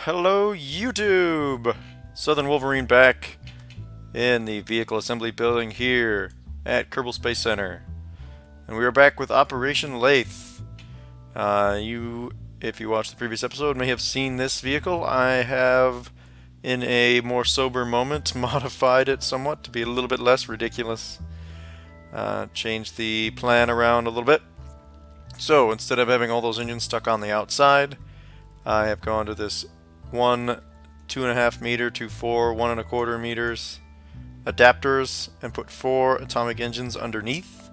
Hello YouTube! Southern Wolverine back in the vehicle assembly building here at Kerbal Space Center. And we are back with Operation Laythe. If you watched the previous episode, may have seen this vehicle. I have, in a more sober moment, modified it somewhat to be a little bit less ridiculous. Changed the plan around a little bit. So, instead of having all those engines stuck on the outside, I have gone to this 2.5 meter to 1.25 meters adapters and put 4 atomic engines underneath,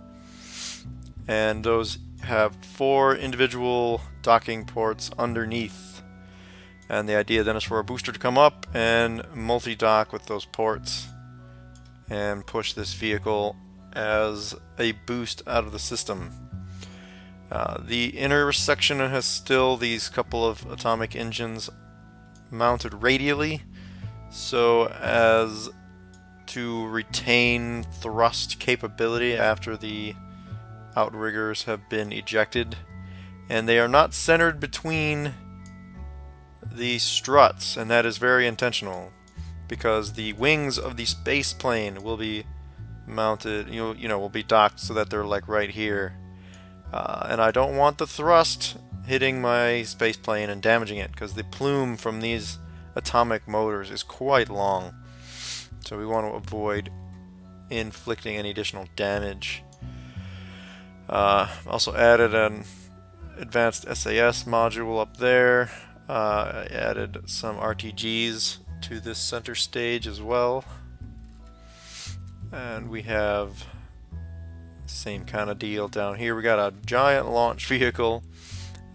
and those have 4 individual docking ports underneath, and the idea then is for a booster to come up and multi-dock with those ports and push this vehicle as a boost out of the system. The inner section has still these couple of atomic engines mounted radially, so as to retain thrust capability after the outriggers have been ejected. And they are not centered between the struts, and that is very intentional, because the wings of the space plane will be mounted, will be docked so that they're like right here. And I don't want the thrust hitting my space plane and damaging it, because the plume from these atomic motors is quite long. So we want to avoid inflicting any additional damage. Also added an advanced SAS module up there. I added some RTGs to this center stage as well. And we have same kind of deal down here. We got a giant launch vehicle,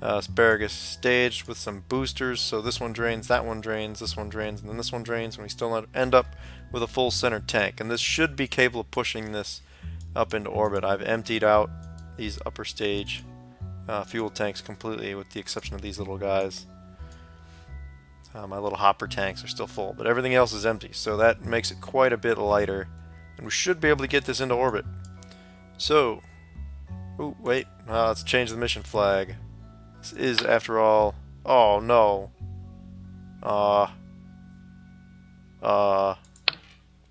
asparagus staged with some boosters, so this one drains, that one drains, this one drains, and then this one drains, and we still end up with a full center tank. And this should be capable of pushing this up into orbit. I've emptied out these upper stage fuel tanks completely, with the exception of these little guys. My little hopper tanks are still full, but everything else is empty, so that makes it quite a bit lighter, and we should be able to get this into orbit. So, ooh, wait, let's change the mission flag. This is, after all, oh no.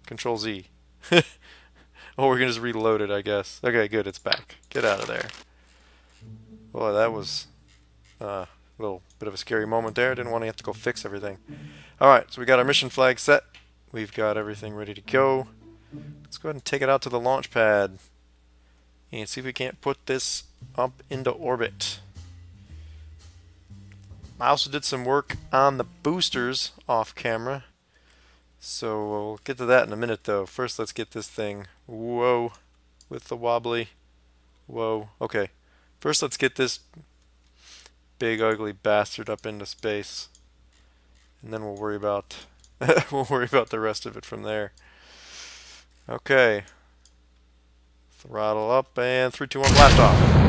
Control Z. Oh, we're gonna just reload it, I guess. Okay, good, it's back. Get out of there. Boy, that was a little bit of a scary moment there. Didn't want to have to go fix everything. Alright, so we got our mission flag set. We've got everything ready to go. Let's go ahead and take it out to the launch pad and see if we can't put this up into orbit. I also did some work on the boosters off camera, so we'll get to that in a minute though. First, let's get this thing, whoa, with the wobbly, whoa, okay. First, let's get this big ugly bastard up into space, and then we'll worry about the rest of it from there. Okay. Throttle up, and 3, 2, 1, blast off.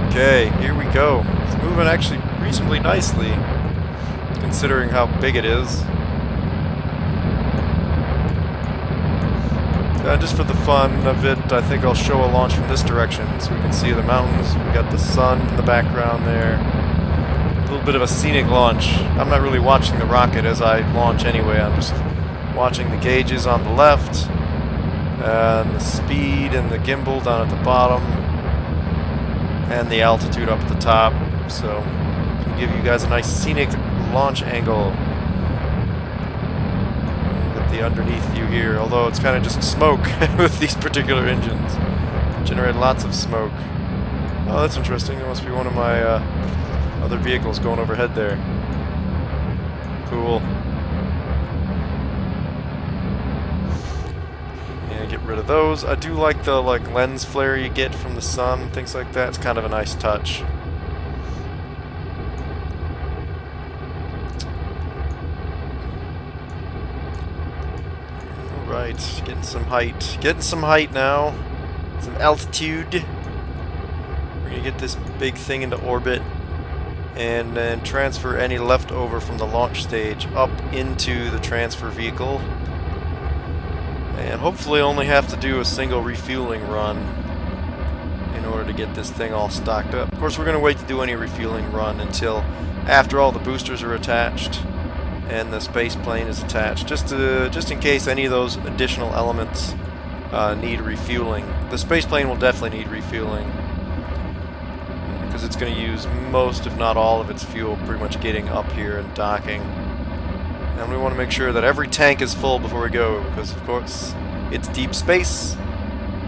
Okay, here we go. It's moving actually reasonably nicely, considering how big it is. Just for the fun of it, I think I'll show a launch from this direction, so we can see the mountains. We got the sun in the background there. A little bit of a scenic launch. I'm not really watching the rocket as I launch anyway. I'm just watching the gauges on the left, and the speed and the gimbal down at the bottom, and the altitude up at the top, so I can give you guys a nice scenic launch angle with the underneath view here, although it's kind of just smoke with these particular engines. Generate lots of smoke. Oh, that's interesting. It must be one of my other vehicles going overhead there. Cool. Get rid of those. I do like the lens flare you get from the sun, things like that. It's kind of a nice touch. Alright, getting some height. Getting some height now. Some altitude. We're gonna get this big thing into orbit and then transfer any leftover from the launch stage up into the transfer vehicle. And hopefully only have to do a single refueling run in order to get this thing all stocked up. Of course, we're going to wait to do any refueling run until after all the boosters are attached and the space plane is attached, just in case any of those additional elements need refueling. The space plane will definitely need refueling because it's going to use most, if not all, of its fuel pretty much getting up here and docking. And we want to make sure that every tank is full before we go, because of course it's deep space,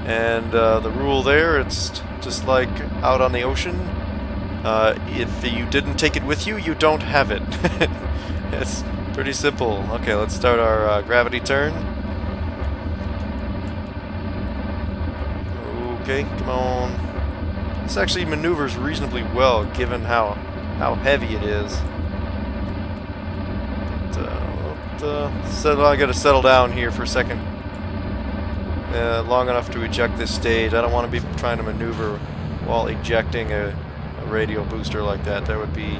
and the rule there, it's just like out on the ocean. If you didn't take it with you, you don't have it. It's pretty simple. Okay, let's start our gravity turn. Okay, come on. This actually maneuvers reasonably well, given how heavy it is. I gotta settle down here for a second. Long enough to eject this stage. I don't want to be trying to maneuver while ejecting a radial booster like that. That would be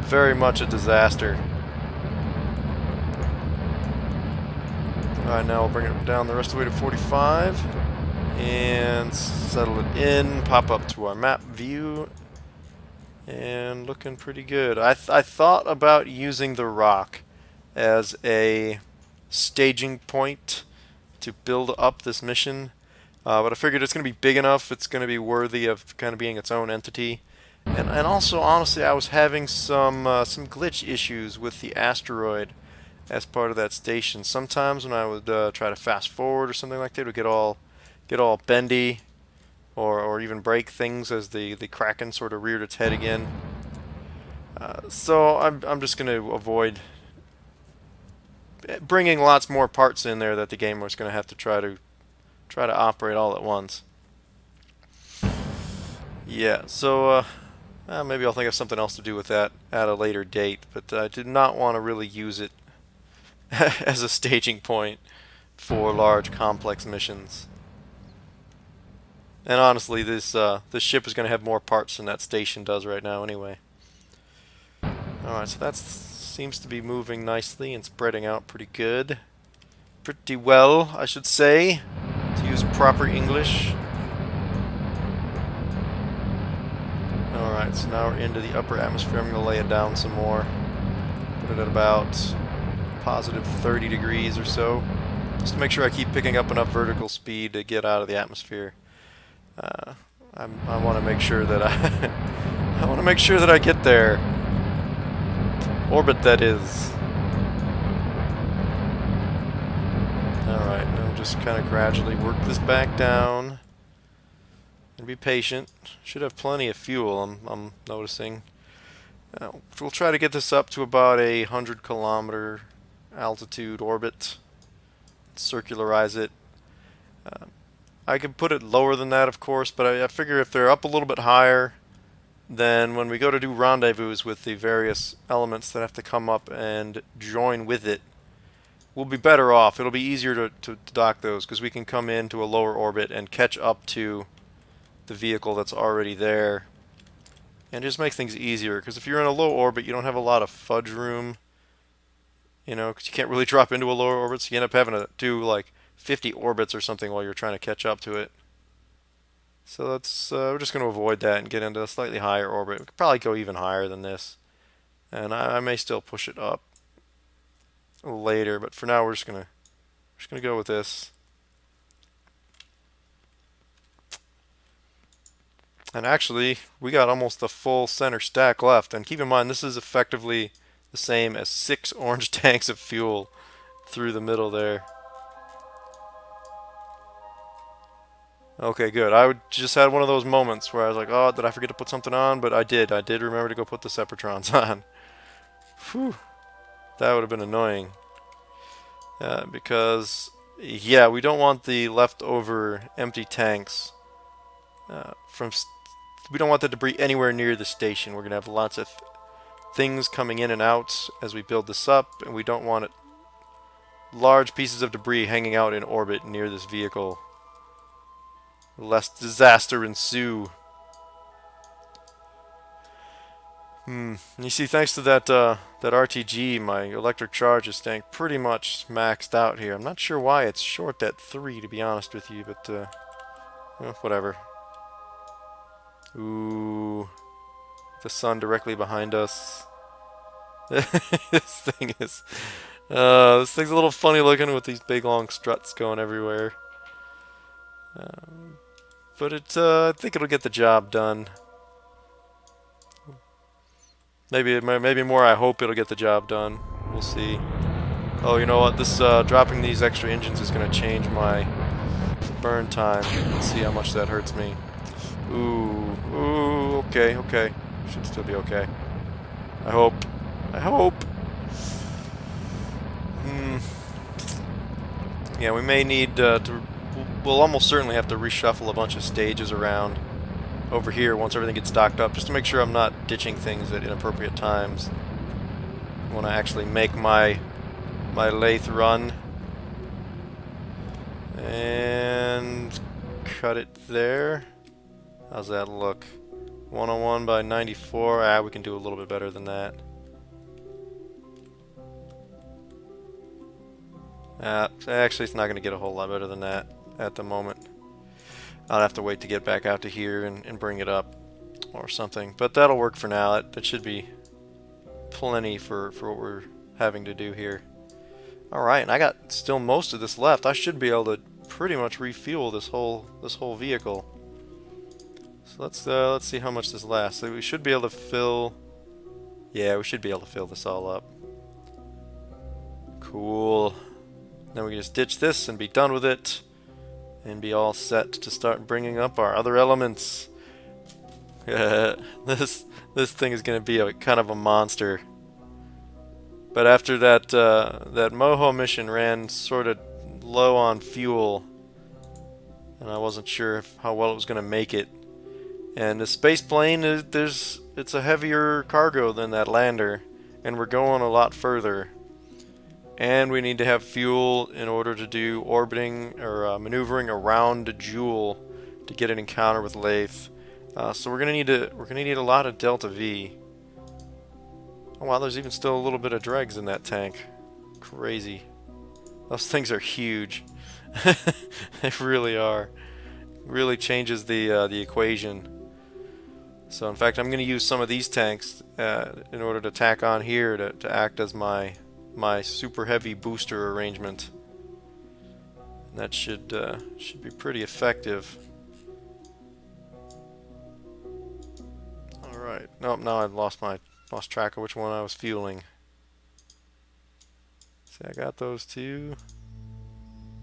very much a disaster. Alright, now we'll bring it down the rest of the way to 45. And settle it in. Pop up to our map view. And looking pretty good. I thought about using the rock as a staging point to build up this mission, but I figured it's going to be big enough, it's going to be worthy of kind of being its own entity. And also, honestly, I was having some glitch issues with the asteroid as part of that station. Sometimes when I would try to fast forward or something like that, it would get all bendy, or even break things as the Kraken sort of reared its head again. So I'm just going to avoid bringing lots more parts in there that the game was going to have to try to operate all at once. Yeah, so maybe I'll think of something else to do with that at a later date, but I did not want to really use it as a staging point for large complex missions. And honestly, this ship is going to have more parts than that station does right now anyway. Alright, so that seems to be moving nicely and spreading out pretty good. Pretty well, I should say, to use proper English. Alright, so now we're into the upper atmosphere. I'm going to lay it down some more. Put it at about positive 30 degrees or so. Just to make sure I keep picking up enough vertical speed to get out of the atmosphere. I want to make sure that I want to make sure that I get there. Orbit, that is. Alright, now just kind of gradually work this back down. And be patient. Should have plenty of fuel, I'm noticing. We'll try to get this up to about a 100-kilometer altitude orbit. Circularize it. I could put it lower than that, of course, but I figure if they're up a little bit higher, then when we go to do rendezvous with the various elements that have to come up and join with it, we'll be better off. It'll be easier to dock those, because we can come into a lower orbit and catch up to the vehicle that's already there. And just make things easier, because if you're in a low orbit, you don't have a lot of fudge room, you know, because you can't really drop into a lower orbit, so you end up having to do like 50 orbits or something while you're trying to catch up to it. So that's we're just going to avoid that and get into a slightly higher orbit. We could probably go even higher than this, and I may still push it up later. But for now, we're just gonna go with this. And actually, we got almost the full center stack left. And keep in mind, this is effectively the same as 6 orange tanks of fuel through the middle there. Okay, good. I just had one of those moments where I was like, oh, did I forget to put something on? But I did. I did remember to go put the Separatrons on. Whew. That would have been annoying. Because, yeah, we don't want the leftover empty tanks we don't want the debris anywhere near the station. We're going to have lots of things coming in and out as we build this up, and we don't want large pieces of debris hanging out in orbit near this vehicle. Lest disaster ensue. You see, thanks to that RTG, my electric charge is staying pretty much maxed out here. I'm not sure why it's short at 3, to be honest with you, but well, whatever. Ooh, the sun directly behind us. This this thing's a little funny looking with these big long struts going everywhere. But I think it'll get the job done. Maybe more. I hope it'll get the job done. We'll see. Oh, you know what? This dropping these extra engines is going to change my burn time. Let's see how much that hurts me. Ooh. Okay. Should still be okay. I hope. Yeah, we may need to. We'll almost certainly have to reshuffle a bunch of stages around over here once everything gets docked up, just to make sure I'm not ditching things at inappropriate times when I actually make my lathe run. And cut it there. How's that look? 101 by 94. Ah, we can do a little bit better than that. Actually, it's not going to get a whole lot better than that at the moment. I'll have to wait to get back out to here and bring it up or something. But that'll work for now. That should be plenty for what we're having to do here. Alright, and I got still most of this left. I should be able to pretty much refuel this whole vehicle. So let's see how much this lasts. So we should be able to fill... Yeah, we should be able to fill this all up. Cool. Then we can just ditch this and be done with it. And be all set to start bringing up our other elements. This thing is going to be kind of a monster. But after that that Moho mission ran sort of low on fuel, and I wasn't sure how well it was going to make it. And the space plane it's a heavier cargo than that lander, and we're going a lot further. And we need to have fuel in order to do orbiting or maneuvering around a jewel to get an encounter with Laythe. So we're gonna need a lot of Delta V. Oh wow, there's even still a little bit of dregs in that tank. Crazy. Those things are huge. They really are. Really changes the equation. So in fact, I'm gonna use some of these tanks in order to tack on here to act as my super heavy booster arrangement. And that should be pretty effective. All right. Nope. Now I've lost track of which one I was fueling. See, I got those two.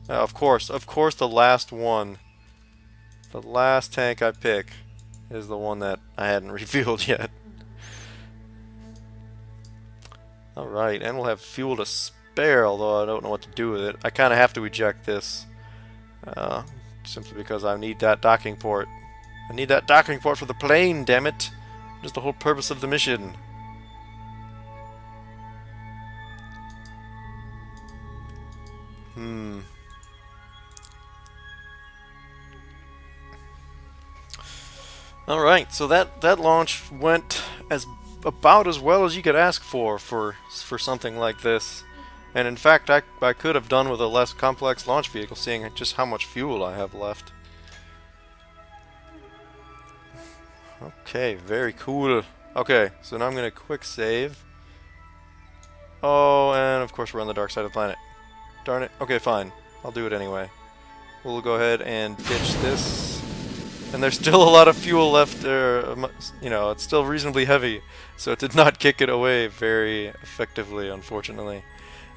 Of course, the last one. The last tank I pick is the one that I hadn't refueled yet. Alright, and we'll have fuel to spare, although I don't know what to do with it. I kind of have to eject this. Simply because I need that docking port. I need that docking port for the plane, damn it! Just the whole purpose of the mission. Alright, so that launch went about as well as you could ask for something like this. And in fact, I could have done with a less complex launch vehicle, seeing just how much fuel I have left. Okay, very cool. Okay, so now I'm going to quick save. Oh, and of course we're on the dark side of the planet. Darn it. Okay, fine. I'll do it anyway. We'll go ahead and ditch this. And there's still a lot of fuel left there. You know, it's still reasonably heavy, so it did not kick it away very effectively, unfortunately.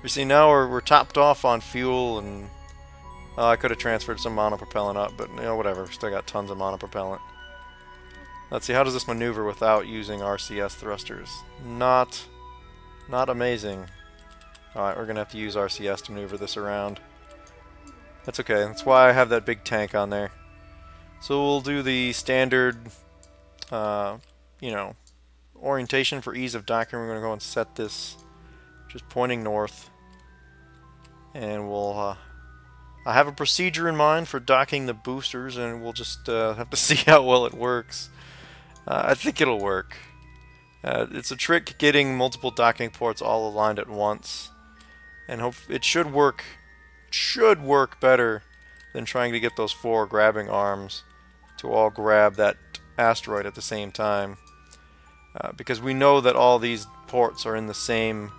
You see, now we're topped off on fuel, and I could have transferred some monopropellant up, but you know, whatever. Still got tons of monopropellant. Let's see, how does this maneuver without using RCS thrusters? Not amazing. Alright, we're gonna have to use RCS to maneuver this around. That's okay. That's why I have that big tank on there. So we'll do the standard, you know, orientation for ease of docking. We're going to go and set this just pointing north. And we'll, I have a procedure in mind for docking the boosters, and we'll just have to see how well it works. I think it'll work. It's a trick getting multiple docking ports all aligned at once. And it should work better than trying to get those 4 grabbing arms to all grab that asteroid at the same time. Because we know that all these ports are in the same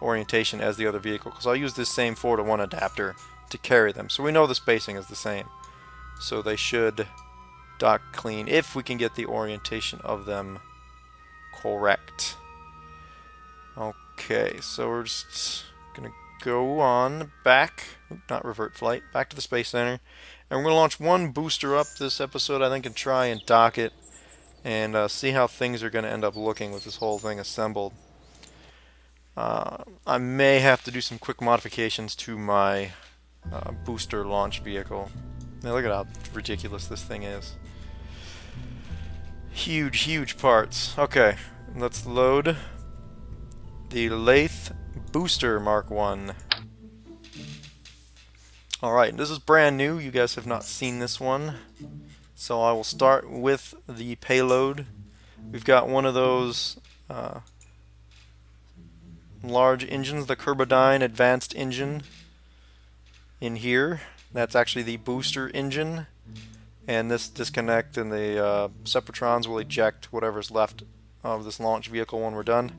orientation as the other vehicle, because I'll use this same 4-to-1 adapter to carry them. So we know the spacing is the same. So they should dock clean if we can get the orientation of them correct. Okay, so we're just going to go on back, not revert flight, back to the Space Center. And we're going to launch one booster up this episode, I think, and try and dock it and see how things are going to end up looking with this whole thing assembled. I may have to do some quick modifications to my booster launch vehicle. Now look at how ridiculous this thing is. Huge, huge parts. Okay, let's load the Laythe Booster Mark 1. Alright, this is brand new. You guys have not seen this one. So I will start with the payload. We've got one of those large engines, the Kerbal Advanced Engine in here. That's actually the booster engine. And this disconnect and the Separatrons will eject whatever's left of this launch vehicle when we're done.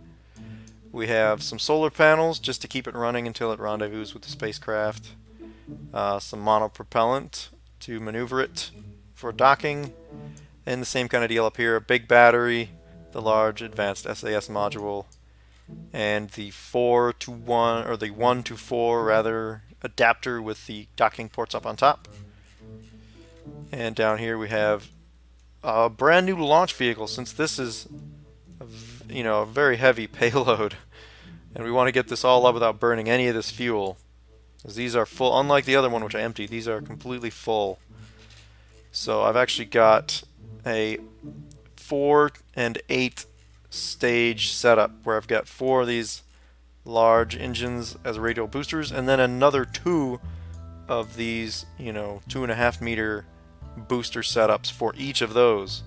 We have some solar panels just to keep it running until it rendezvous with the spacecraft. Some monopropellant to maneuver it for docking. And the same kind of deal up here, a big battery, the large advanced SAS module, and the 4-to-1, or the 1-to-4 rather, adapter with the docking ports up on top. And down here we have a brand new launch vehicle, since this is a very heavy payload, and we want to get this all up without burning any of this fuel, because these are full. Unlike the other one which I emptied, these are completely full. So I've actually got a 4 and 8 stage setup where I've got 4 of these large engines as radial boosters, and then another 2 of these 2.5 meter booster setups for each of those.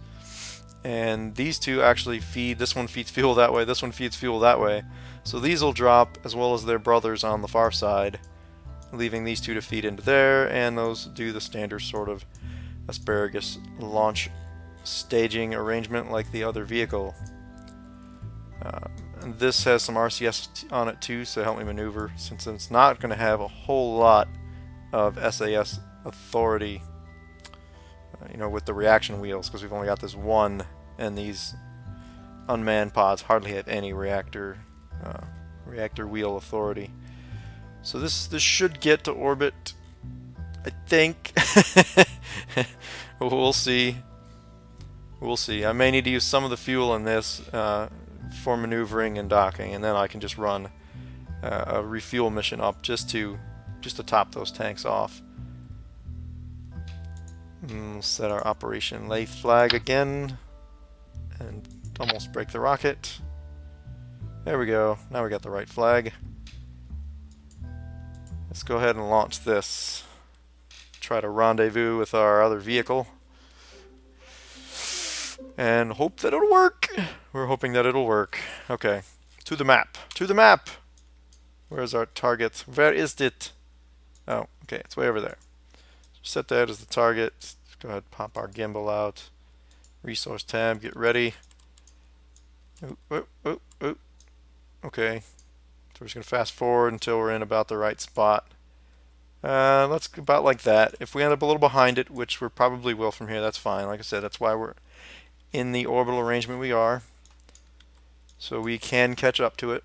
And these two actually feed, this one feeds fuel that way, this one feeds fuel that way. So these will drop as well as their brothers on the far side, leaving these two to feed into there, and those do the standard sort of asparagus launch staging arrangement like the other vehicle. And this has some RCS on it too, so help me maneuver, since it's not going to have a whole lot of SAS authority, with the reaction wheels, because we've only got this one, and these unmanned pods hardly have any reactor wheel authority. So this should get to orbit, I think. We'll see. We'll see. I may need to use some of the fuel in this for maneuvering and docking, and then I can just run a refuel mission up just to top those tanks off. Set our Operation Laythe flag again, and almost break the rocket. There we go. Now we got the right flag. Let's go ahead and launch this. Try to rendezvous with our other vehicle and hope that it'll work. We're hoping that it'll work. Okay, to the map. To the map! Where's our target? Where is it? Oh, okay, it's way over there. Set that as the target. Let's go ahead and pop our gimbal out. Resource tab, get ready. Okay, so we're just going to fast forward until we're in about the right spot. Let's go about like that. If we end up a little behind it, which we probably will from here, that's fine. Like I said, that's why we're in the orbital arrangement we are. So we can catch up to it.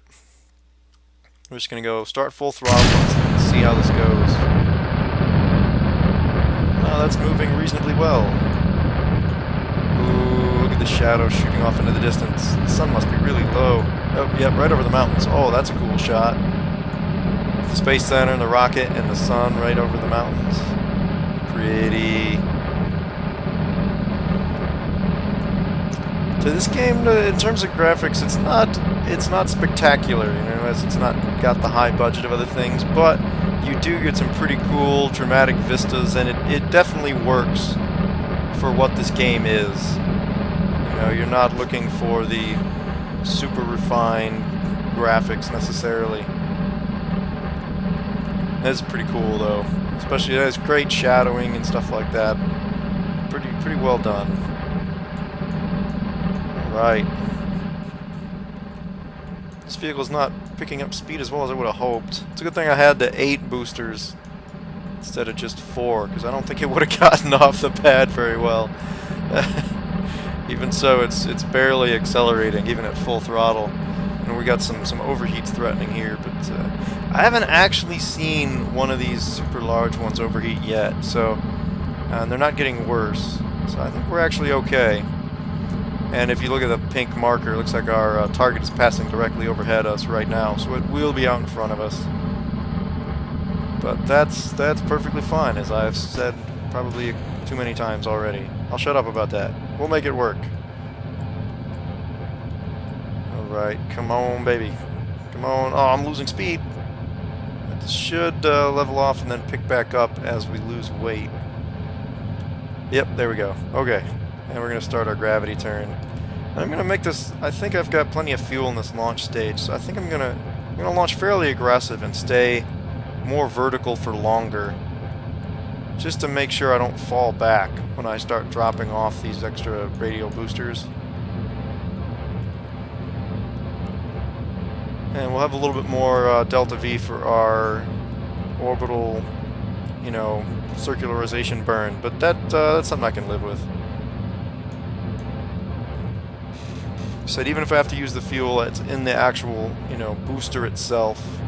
We're just going to go start full throttle and see how this goes. Oh, that's moving reasonably well. Ooh, look at the shadow shooting off into the distance. The sun must be really low. Oh, yep, right over the mountains. Oh, that's a cool shot. The Space Center and the rocket and the sun right over the mountains. Pretty. So this game, in terms of graphics, it's not spectacular, as it's not got the high budget of other things, but you do get some pretty cool dramatic vistas, and it definitely works for what this game is. You're not looking for the super refined graphics necessarily. That's pretty cool though, especially it has great shadowing and stuff like that. Pretty well done. Alright. This vehicle's not picking up speed as well as I would have hoped. It's a good thing I had the 8 boosters instead of just 4, because I don't think it would have gotten off the pad very well. Even so, it's barely accelerating, even at full throttle. And we got some overheats threatening here, but I haven't actually seen one of these super large ones overheat yet, so and they're not getting worse. So I think we're actually okay. And if you look at the pink marker, it looks like our target is passing directly overhead us right now, so it will be out in front of us. But that's perfectly fine, as I've said probably too many times already. I'll shut up about that. We'll make it work. Alright, come on, baby. Come on. Oh, I'm losing speed. It should level off and then pick back up as we lose weight. Yep, there we go. Okay. And we're going to start our gravity turn. And I'm going to make this... I think I've got plenty of fuel in this launch stage, so I think I'm going to launch fairly aggressive and stay more vertical for longer, just to make sure I don't fall back when I start dropping off these extra radial boosters. And we'll have a little bit more delta V for our orbital, you know, circularization burn, but that's something I can live with. So even if I have to use the fuel that's in the actual, you know, booster itself,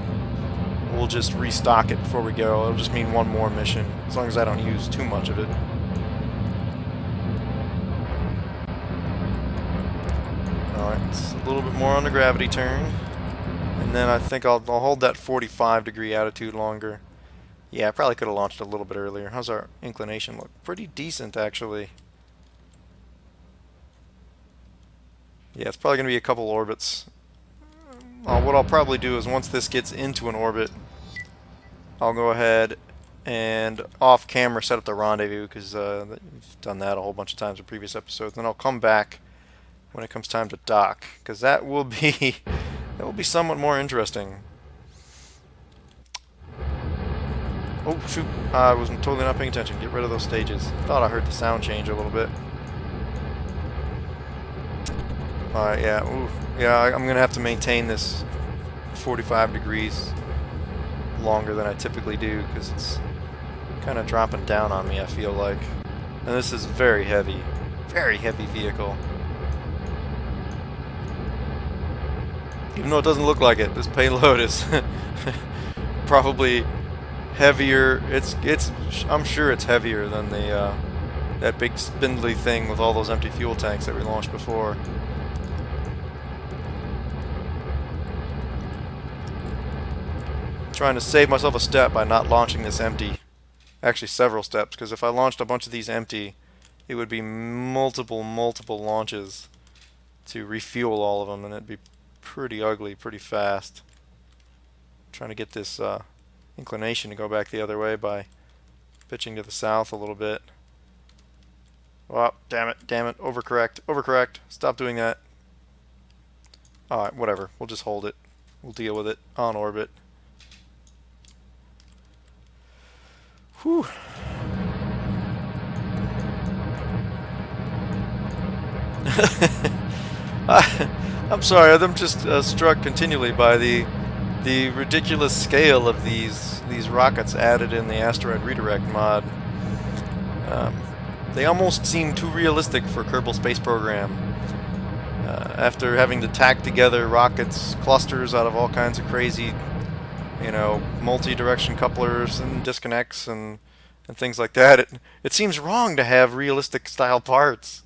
we'll just restock it before we go. It'll just mean one more mission, as long as I don't use too much of it. Alright, it's a little bit more on the gravity turn. And then I think I'll hold that 45-degree attitude longer. Yeah, I probably could have launched a little bit earlier. How's our inclination look? Pretty decent, actually. Yeah, it's probably going to be a couple orbits. What I'll probably do is once this gets into an orbit, I'll go ahead and off camera set up the rendezvous, because we've done that a whole bunch of times in previous episodes. Then I'll come back when it comes time to dock, because that will be somewhat more interesting. Oh shoot! I was totally not paying attention. Get rid of those stages. Thought I heard the sound change a little bit. Alright, yeah. Ooh. Yeah, I'm gonna have to maintain this 45 degrees longer than I typically do, because it's kind of dropping down on me, I feel like. And this is very heavy vehicle. Even though it doesn't look like it, this payload is probably heavier. I'm sure it's heavier than the that big spindly thing with all those empty fuel tanks that we launched before. Trying to save myself a step by not launching this empty. Actually, several steps, because if I launched a bunch of these empty, it would be multiple launches to refuel all of them, and it'd be pretty ugly pretty fast. Trying to get this inclination to go back the other way by pitching to the south a little bit. Oh, damn it, overcorrect, stop doing that. Alright, whatever, we'll just hold it. We'll deal with it on orbit. Whew. I'm sorry, I'm just struck continually by the ridiculous scale of these rockets added in the asteroid redirect mod. They almost seem too realistic for Kerbal Space Program. After having to tack together rockets, clusters out of all kinds of crazy, you know, multi-direction couplers and disconnects and things like that, it seems wrong to have realistic style parts.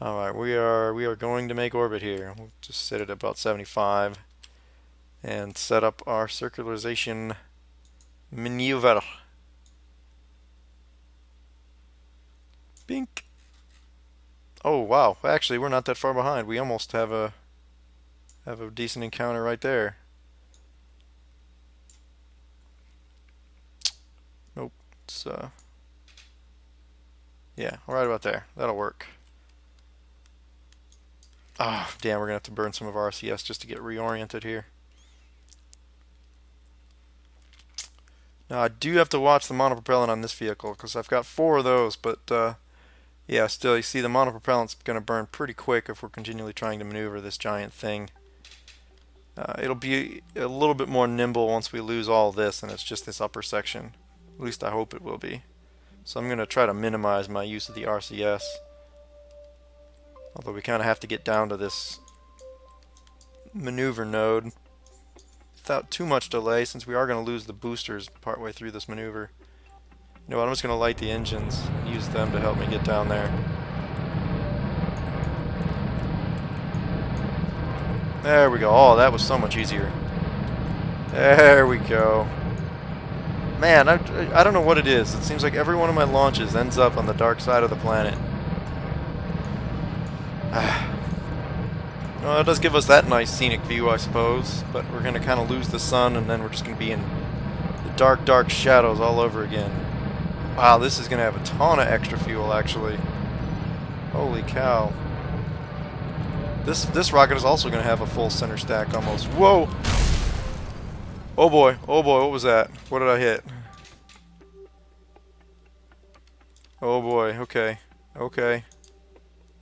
Alright, we are going to make orbit here. We'll just set it at about 75 and set up our circularization maneuver. Bink. Oh wow, actually we're not that far behind. We almost have a decent encounter right there. Nope. It's yeah, right about there. That'll work. Ah, oh, damn, we're gonna have to burn some of our RCS just to get reoriented here. Now I do have to watch the monopropellant on this vehicle, because I've got 4 of those, but Yeah, still, you see the monopropellant's going to burn pretty quick if we're continually trying to maneuver this giant thing. It'll be a little bit more nimble once we lose all this and it's just this upper section. At least I hope it will be. So I'm going to try to minimize my use of the RCS. Although we kind of have to get down to this maneuver node without too much delay, since we are going to lose the boosters partway through this maneuver. You know what, I'm just going to light the engines and use them to help me get down there. There we go. Oh, that was so much easier. There we go. Man, I don't know what it is. It seems like every one of my launches ends up on the dark side of the planet. Well, it does give us that nice scenic view, I suppose, but we're going to kind of lose the sun, and then we're just going to be in the dark, dark shadows all over again. Wow, this is going to have a ton of extra fuel, actually. Holy cow. This rocket is also going to have a full center stack almost. Whoa! Oh boy, what was that? What did I hit? Oh boy, okay. Okay.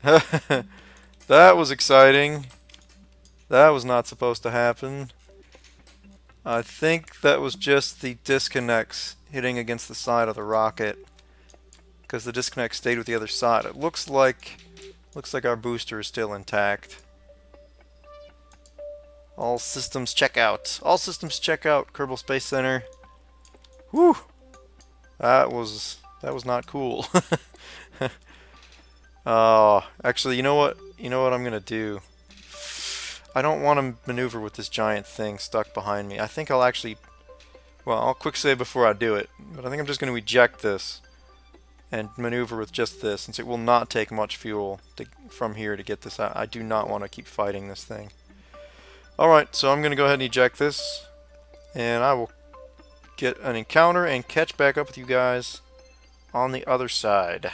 That was exciting. That was not supposed to happen. I think that was just the disconnects hitting against the side of the rocket, because the disconnect stayed with the other side. It looks like our booster is still intact. All systems check out. All systems check out, Kerbal Space Center. Whew. That was not cool. Actually, you know what? You know what I'm gonna do? I don't want to maneuver with this giant thing stuck behind me. I think I'll actually... Well, I'll quick save before I do it. But I think I'm just going to eject this and maneuver with just this, since it will not take much fuel from here to get this out. I do not want to keep fighting this thing. Alright, so I'm going to go ahead and eject this. And I will get an encounter and catch back up with you guys on the other side.